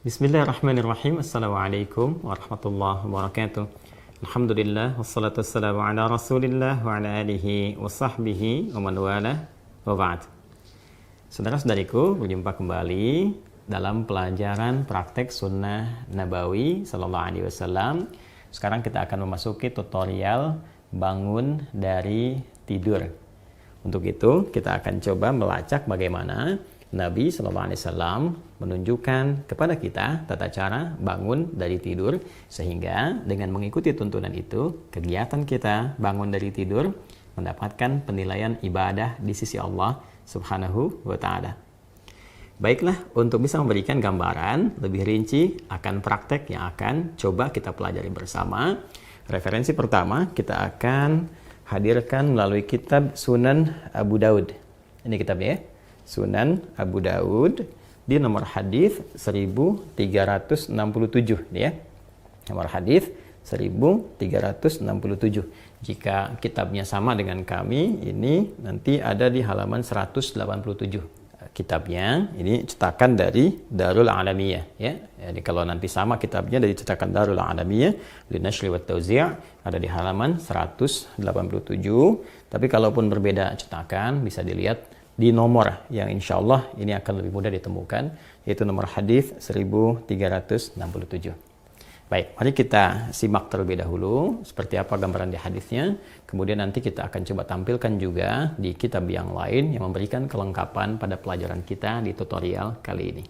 Bismillahirrahmanirrahim. Assalamualaikum warahmatullahi wabarakatuh. Alhamdulillah wassalatu wassalamu ala Rasulillah wa ala alihi wa sahbihi wa man walah wa ba'd. Saudara-saudariku, berjumpa kembali dalam pelajaran praktek sunnah Nabawi sallallahu alaihi wasallam. Sekarang kita akan memasuki tutorial bangun dari tidur. Untuk itu, kita akan coba melacak bagaimana Nabi SAW menunjukkan kepada kita tata cara bangun dari tidur, sehingga dengan mengikuti tuntunan itu, kegiatan kita bangun dari tidur mendapatkan penilaian ibadah di sisi Allah Subhanahu wa Ta'ala. Baiklah, untuk bisa memberikan gambaran lebih rinci akan praktek yang akan coba kita pelajari bersama, referensi pertama kita akan hadirkan melalui kitab Sunan Abu Daud. Ini kitabnya ya. Sunan Abu Daud di nomor hadis 1367 ya. Nomor hadis 1367. Jika kitabnya sama dengan kami, ini nanti ada di halaman 187. Kitabnya ini cetakan dari Darul Alamiyah ya. Jadi kalau nanti sama kitabnya dari cetakan Darul Alamiyah Linashri wa Tauzi' ada di halaman 187. Tapi kalaupun berbeda cetakan bisa dilihat di nomor yang insya Allah ini akan lebih mudah ditemukan, yaitu nomor hadis 1367. Baik, mari kita simak terlebih dahulu seperti apa gambaran di hadisnya. Kemudian nanti kita akan coba tampilkan juga di kitab yang lain yang memberikan kelengkapan pada pelajaran kita di tutorial kali ini.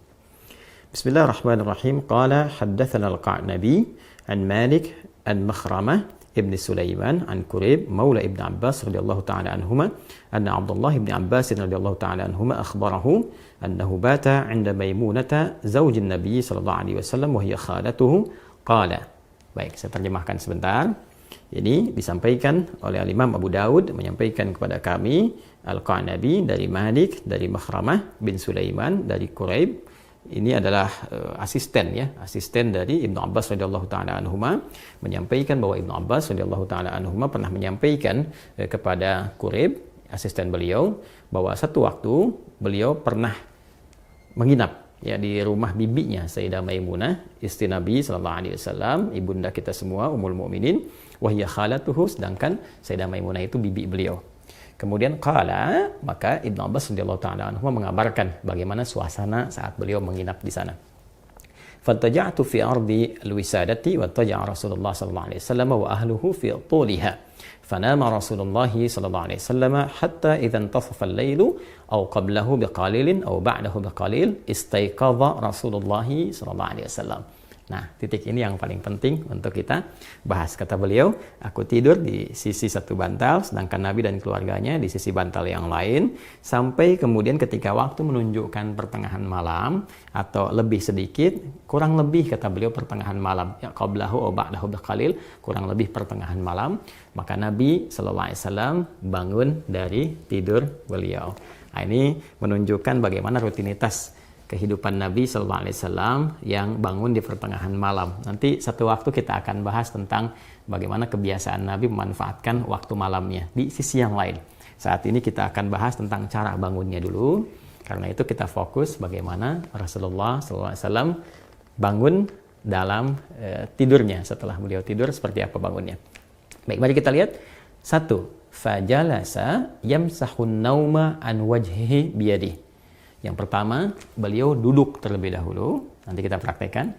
Bismillahirrahmanirrahim. Qala haddatsana al-Qa'nabi an Malik an Makhramah ابن سليمان عن كريب مولى ابن عباس رضي الله تعالى عنهما أن عبد الله بن عباس رضي الله تعالى عنهما أخبره أنه بات عند ميمونة زوج النبي صلى الله عليه وسلم وهي خالته قال. Baik, saya terjemahkan sebentar. Ini disampaikan oleh Imam Abu Daud menyampaikan kepada kami Al-Qa'nabi dari Malik dari Makhramah bin Sulaiman dari Quraib. Ini adalah asisten dari Ibnu Abbas radhiyallahu taala anhuma, menyampaikan bahwa Ibnu Abbas radhiyallahu taala anhuma pernah menyampaikan kepada Quraib, asisten beliau, bahwa satu waktu beliau pernah menginap ya di rumah bibinya Sayyidah Maimunah, istri Nabi sallallahu alaihi wasallam, ibunda kita semua, Ummul Mukminin, wa hiya khalatuhu, sedangkan Sayyidah Maimunah itu bibi beliau. Kemudian qala, maka Ibnu Abbas radhiyallahu ta'ala anhu mengabarkan bagaimana suasana saat beliau menginap di sana. Fattaja'tu fi ardi al-wisadati wa taja'a Rasulullah sallallahu alaihi wasallam wa ahluhu fi tuliha. Fanama Rasulullah sallallahu alaihi wasallam hatta idza intasafa al-lailu aw qablahu biqalilin aw ba'dahu biqalil istayqadha Rasulullah sallallahu alaihi wasallam. Nah, titik ini yang paling penting untuk kita bahas. Kata beliau, aku tidur di sisi satu bantal, sedangkan Nabi dan keluarganya di sisi bantal yang lain, sampai kemudian ketika waktu menunjukkan pertengahan malam, atau lebih sedikit, kurang lebih kata beliau pertengahan malam, ya qablahu aw ba'dahu biqalil, kurang lebih pertengahan malam, maka Nabi sallallahu alaihi wasallam bangun dari tidur beliau. Nah, ini menunjukkan bagaimana rutinitas kehidupan Nabi Sallallahu Alaihi Wasallam yang bangun di pertengahan malam. Nanti satu waktu kita akan bahas tentang bagaimana kebiasaan Nabi memanfaatkan waktu malamnya di sisi yang lain. Saat ini kita akan bahas tentang cara bangunnya dulu. Karena itu kita fokus bagaimana Rasulullah Sallallahu Alaihi Wasallam bangun dalam tidurnya. Setelah beliau tidur seperti apa bangunnya. Baik, mari kita lihat. 1. Fajalasa yamsahun nauma an wajhihi biyadihi. Yang pertama, beliau duduk terlebih dahulu, nanti kita praktekkan.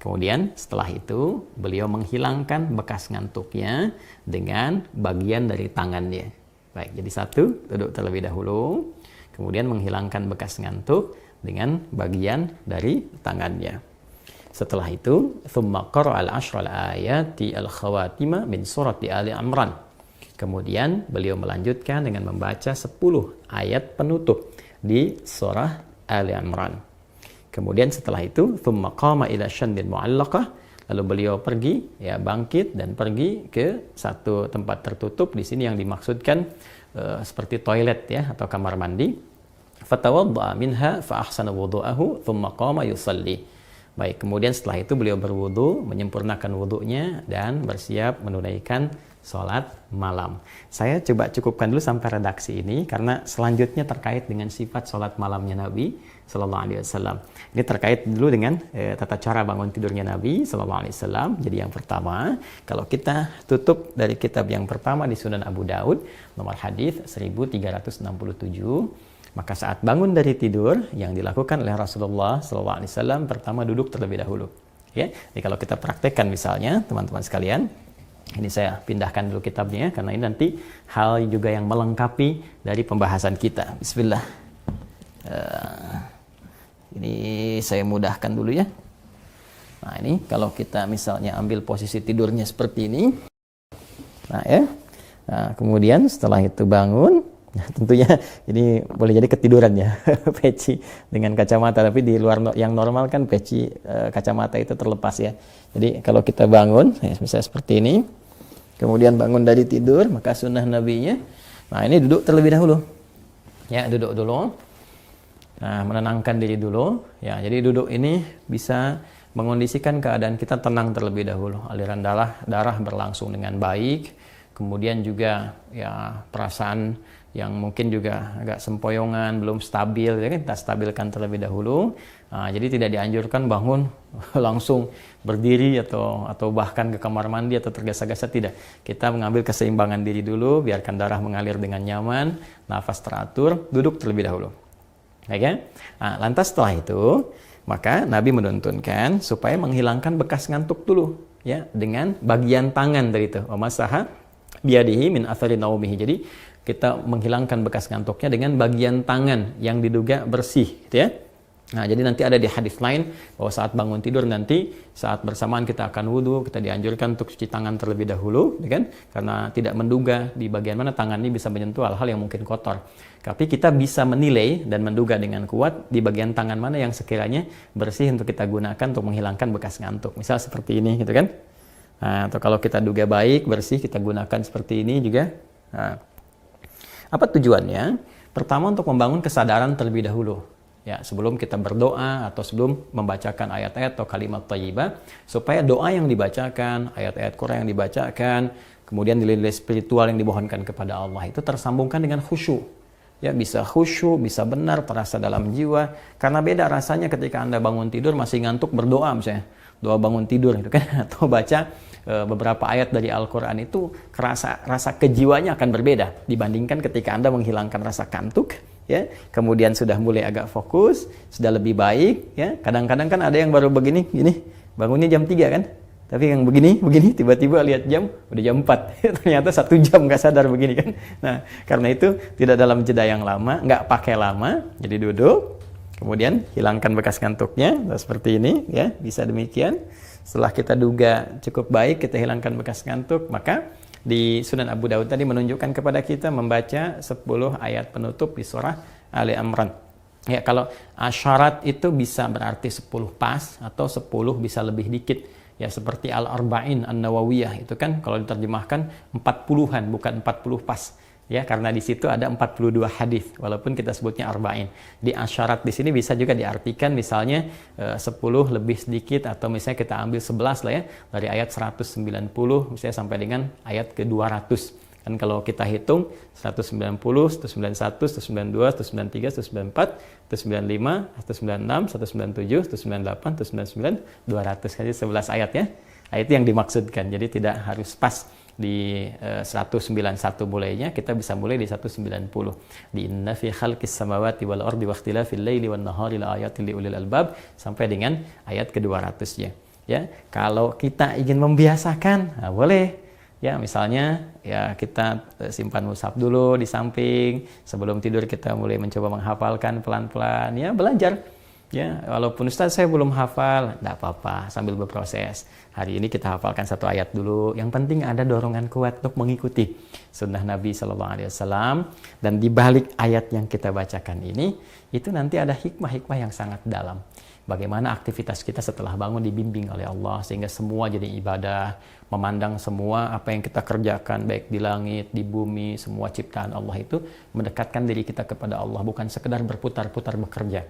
Kemudian setelah itu, beliau menghilangkan bekas ngantuknya dengan bagian dari tangannya. Baik, jadi 1, duduk terlebih dahulu, kemudian menghilangkan bekas ngantuk dengan bagian dari tangannya. Setelah itu, thumma qara'al ashral ayati al-khawatima min surati Ali Imran. Kemudian beliau melanjutkan dengan membaca 10 ayat penutup di surah Ali Imran. Kemudian setelah itu, thumma qama ila syandin mu'allaqah, lalu beliau pergi, ya bangkit dan pergi ke satu tempat tertutup. Di sini yang dimaksudkan seperti toilet ya atau kamar mandi. Fatawadda'a minha fa ahsana wudu'ahu thumma qama yusalli. Baik, kemudian setelah itu beliau berwudu, menyempurnakan wudunya dan bersiap menunaikan sholat malam. Saya coba cukupkan dulu sampai redaksi ini karena selanjutnya terkait dengan sifat sholat malamnya Nabi Sallallahu Alaihi Wasallam. Ini terkait dulu dengan tata cara bangun tidurnya Nabi Sallallahu Alaihi Wasallam. Jadi yang pertama, kalau kita tutup dari kitab yang pertama di Sunan Abu Daud, nomor hadis 1367, maka saat bangun dari tidur yang dilakukan oleh Rasulullah Sallallahu Alaihi Wasallam pertama duduk terlebih dahulu. Ya, jadi kalau kita praktekkan misalnya teman-teman sekalian, ini saya pindahkan dulu kitabnya karena ini nanti hal juga yang melengkapi dari pembahasan kita. Bismillah. Ini saya mudahkan dulu ya. Nah ini kalau kita misalnya ambil posisi tidurnya seperti ini. Nah ya. Nah, kemudian setelah itu bangun. Nah, tentunya ini boleh jadi ketiduran ya. Peci dengan kacamata. Tapi di luar yang normal kan peci kacamata itu terlepas ya. Jadi kalau kita bangun, ya, misalnya seperti ini. Kemudian bangun dari tidur, maka sunnah nabinya. Nah ini duduk terlebih dahulu. Ya duduk dulu. Nah, menenangkan diri dulu. Ya, jadi duduk ini bisa mengondisikan keadaan kita tenang terlebih dahulu. Aliran darah berlangsung dengan baik. Kemudian juga ya perasaan yang mungkin juga agak sempoyongan, belum stabil, ya kan? Kita stabilkan terlebih dahulu. Nah, jadi tidak dianjurkan bangun langsung berdiri atau bahkan ke kamar mandi atau tergesa-gesa, tidak. Kita mengambil keseimbangan diri dulu, biarkan darah mengalir dengan nyaman, nafas teratur, duduk terlebih dahulu. Okay? Nah, lantas setelah itu, maka Nabi menuntunkan supaya menghilangkan bekas ngantuk dulu, ya, dengan bagian tangan dari itu. Wa masaha biyadihi min athari naumihi. Jadi kita menghilangkan bekas ngantuknya dengan bagian tangan yang diduga bersih, gitu ya. Nah, jadi nanti ada di hadis lain bahwa saat bangun tidur nanti saat bersamaan kita akan wudhu, kita dianjurkan untuk cuci tangan terlebih dahulu, ya kan? Karena tidak menduga di bagian mana tangan ini bisa menyentuh hal-hal yang mungkin kotor. Tapi kita bisa menilai dan menduga dengan kuat di bagian tangan mana yang sekiranya bersih untuk kita gunakan untuk menghilangkan bekas ngantuk. Misal seperti ini, gitu kan? Nah, atau kalau kita duga baik, bersih, kita gunakan seperti ini juga. Nah, apa tujuannya? Pertama untuk membangun kesadaran terlebih dahulu. Ya, sebelum kita berdoa atau sebelum membacakan ayat-ayat atau kalimat thayyibah, supaya doa yang dibacakan, ayat-ayat Quran yang dibacakan, kemudian nilai-nilai spiritual yang dimohonkan kepada Allah itu tersambungkan dengan khusyuk. Ya, bisa khusyuk, bisa benar, terasa dalam jiwa. Karena beda rasanya ketika Anda bangun tidur masih ngantuk berdoa misalnya. Doa bangun tidur gitu kan, atau baca beberapa ayat dari Al-Quran itu rasa kejiwaannya akan berbeda dibandingkan ketika Anda menghilangkan rasa kantuk, ya, kemudian sudah mulai agak fokus, sudah lebih baik, ya. Kadang-kadang kan ada yang baru begini, bangunnya jam 3 kan, tapi yang begini, tiba-tiba lihat jam, udah jam 4, ternyata 1 jam nggak sadar begini kan. Nah, karena itu tidak dalam jeda yang lama, nggak pakai lama, jadi duduk, kemudian hilangkan bekas ngantuknya, seperti ini, ya, bisa demikian. Setelah kita duga cukup baik, kita hilangkan bekas ngantuk, maka di Sunan Abu Daud tadi menunjukkan kepada kita membaca 10 ayat penutup di surah Ali Imran. Ya, kalau asyarat itu bisa berarti 10 pas atau 10 bisa lebih dikit. Ya, seperti Al-Arba'in An-Nawawiyah itu kan kalau diterjemahkan 40-an bukan 40 pas. Ya, karena di situ ada 42 hadis walaupun kita sebutnya arba'in. Di asyarat di sini bisa juga diartikan misalnya 10 lebih sedikit atau misalnya kita ambil 11 lah ya dari ayat 190 misalnya sampai dengan ayat ke-200. Kan kalau kita hitung 190, 191, 192, 193, 194, 195, 196, 197, 198, 199, 200. Jadi 11 ayat ya. Nah, itu yang dimaksudkan. Jadi tidak harus pas di 191 mulainya, kita bisa mulai di 190. Di inna fi khalqis samawati wal ardi wa ikhtilafil laili wan nahari la ayatin liulil albab sampai dengan ayat ke-200-nya. Ya, kalau kita ingin membiasakan, nah boleh. Ya, misalnya ya kita simpan mushaf dulu di samping, sebelum tidur kita mulai mencoba menghafalkan pelan-pelan, ya belajar. Ya, walaupun Ustaz saya belum hafal, enggak apa-apa, sambil berproses. Hari ini kita hafalkan 1 ayat dulu. Yang penting ada dorongan kuat untuk mengikuti sunnah Nabi Sallallahu Alaihi Wasallam. Dan di balik ayat yang kita bacakan ini, itu nanti ada hikmah-hikmah yang sangat dalam. Bagaimana aktivitas kita setelah bangun dibimbing oleh Allah sehingga semua jadi ibadah, memandang semua apa yang kita kerjakan baik di langit, di bumi, semua ciptaan Allah itu mendekatkan diri kita kepada Allah, bukan sekedar berputar-putar bekerja.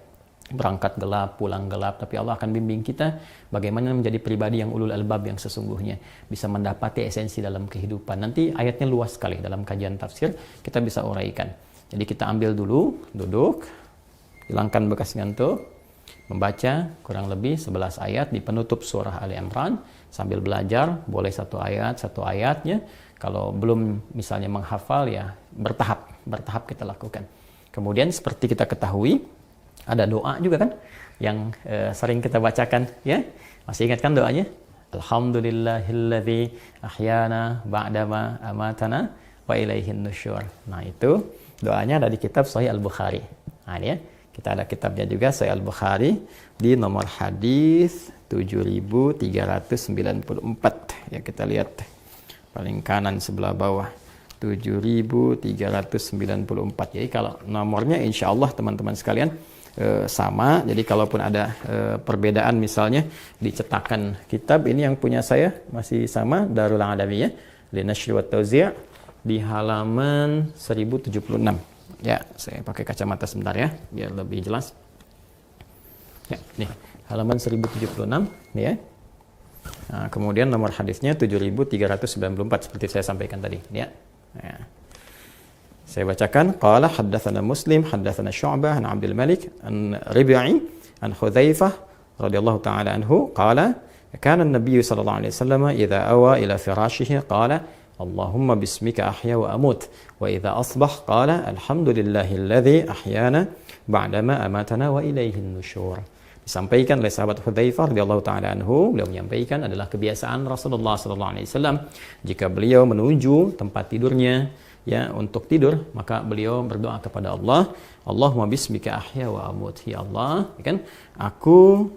Berangkat gelap, pulang gelap, tapi Allah akan bimbing kita bagaimana menjadi pribadi yang ulul albab yang sesungguhnya, bisa mendapati esensi dalam kehidupan. Nanti ayatnya luas sekali dalam kajian tafsir, kita bisa uraikan. Jadi kita ambil dulu, duduk, hilangkan bekas ngantuk, membaca kurang lebih 11 ayat di penutup surah Ali Imran sambil belajar, boleh satu ayatnya. Kalau belum misalnya menghafal ya bertahap kita lakukan. Kemudian seperti kita ketahui ada doa juga kan yang sering kita bacakan ya. Masih ingat kan doanya? Alhamdulillahilladzi ahyana ba'dama amatana wa ilaihin nusyur. Nah, itu doanya ada di kitab Sahih Al-Bukhari. Nah, ini ya. Kita ada kitabnya juga Sahih Al-Bukhari di nomor hadis 7394. Ya, kita lihat paling kanan sebelah bawah 7394. Jadi kalau nomornya insya Allah teman-teman sekalian sama. Jadi kalaupun ada perbedaan misalnya di cetakan kitab ini yang punya saya masih sama, Darul Adawiyah Linashri wa Tauzi' di halaman 1076. Ya, saya pakai kacamata sebentar ya biar lebih jelas. Ya, nih halaman 1076 nih ya. Nah, kemudian nomor hadisnya 7394 seperti saya sampaikan tadi ya. Nah, saya bacakan qala haddatsana Muslim haddatsana Syu'bah an Abdul Malik an Rabi'i an Hudzaifah radhiyallahu ta'ala anhu qala kana an-nabiy sallallahu alaihi wasallam idza awa ila firashihi qala Allahumma bismika ahya wa amut wa idza asbah qala alhamdulillahilladzi ahyana ba'dama amatana wa ilaihin nusyur. Disampaikan oleh sahabat Hudzaifah radhiyallahu taala anhu, beliau menyampaikan adalah kebiasaan Rasulullah sallallahu alaihi wasallam jika beliau menuju tempat tidurnya ya untuk tidur, maka beliau berdoa kepada Allah, Allahumma bismika ahya wa amut. Ya Allah, kan aku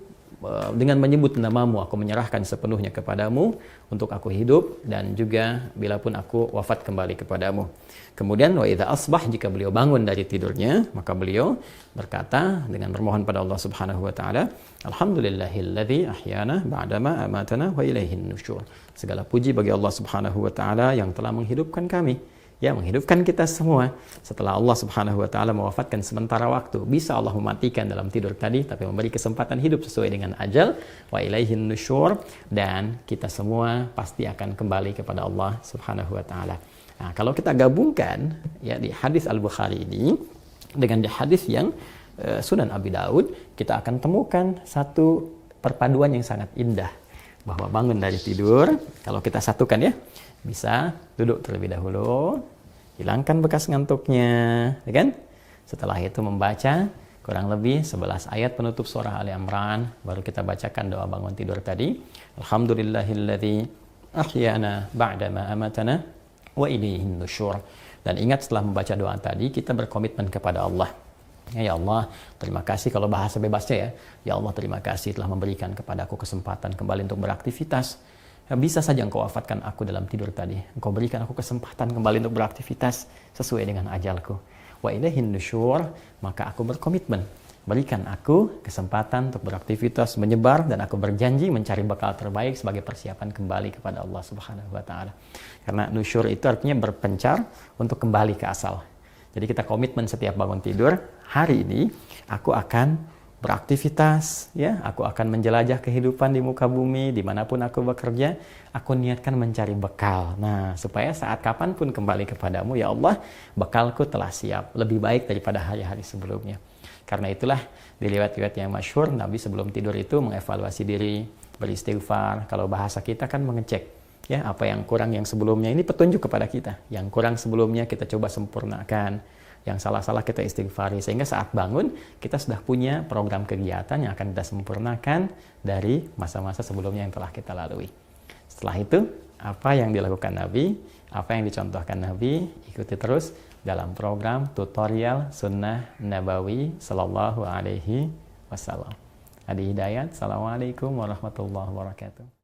dengan menyebut namamu aku menyerahkan sepenuhnya kepadamu untuk aku hidup dan juga bila pun aku wafat kembali kepadamu. Kemudian wa idza asbah, jika beliau bangun dari tidurnya, maka beliau berkata dengan bermohon pada Allah Subhanahu wa taala, alhamdulillahilladzi ahyana ba'dama amatana wa ilaihin nusyur. Segala puji bagi Allah Subhanahu wa taala yang telah menghidupkan kami. Ya, menghidupkan kita semua setelah Allah Subhanahu wa taala mewafatkan sementara waktu. Bisa Allah mematikan dalam tidur tadi, tapi memberi kesempatan hidup sesuai dengan ajal. Wa ilaihin nusyur, dan kita semua pasti akan kembali kepada Allah Subhanahu wa taala. Nah, kalau kita gabungkan ya di hadis Al-Bukhari ini dengan di hadis yang Sunan Abi Daud, kita akan temukan satu perpaduan yang sangat indah. Bahwa bangun dari tidur, kalau kita satukan ya, bisa duduk terlebih dahulu, hilangkan bekas ngantuknya, ya kan? Setelah itu membaca kurang lebih 11 ayat penutup surah Ali Imran, baru kita bacakan doa bangun tidur tadi. Alhamdulillahilladzi ahyana ba'dama amatana wa ilaihin nusyur. Dan ingat, setelah membaca doa tadi, kita berkomitmen kepada Allah. Ya Allah, terima kasih, kalau bahasa bebasnya ya. Ya Allah, terima kasih telah memberikan kepadaku kesempatan kembali untuk beraktivitas. Ya, bisa saja Engkau wafatkan aku dalam tidur tadi. Engkau berikan aku kesempatan kembali untuk beraktivitas sesuai dengan ajalku. Wa ilaihin nusyur, maka aku berkomitmen. Berikan aku kesempatan untuk beraktivitas, menyebar, dan aku berjanji mencari bekal terbaik sebagai persiapan kembali kepada Allah Subhanahu wa taala. Karena nusyur itu artinya berpencar untuk kembali ke asal. Jadi kita komitmen setiap bangun tidur, hari ini aku akan beraktivitas, ya, aku akan menjelajah kehidupan di muka bumi, dimanapun aku bekerja, aku niatkan mencari bekal. Nah, supaya saat kapanpun kembali kepadamu, ya Allah, bekalku telah siap, lebih baik daripada hari-hari sebelumnya. Karena itulah di riwayat-riwayat yang masyhur, Nabi sebelum tidur itu mengevaluasi diri, beristighfar. Kalau bahasa kita kan mengecek. Ya, apa yang kurang yang sebelumnya, ini petunjuk kepada kita. Yang kurang sebelumnya kita coba sempurnakan, yang salah-salah kita istighfari, sehingga saat bangun kita sudah punya program kegiatan yang akan kita sempurnakan dari masa-masa sebelumnya yang telah kita lalui. Setelah itu, apa yang dilakukan Nabi, apa yang dicontohkan Nabi, ikuti terus dalam program tutorial Sunnah Nabawi Sallallahu Alaihi Wasallam. Adi Hidayat, Assalamualaikum warahmatullahi wabarakatuh.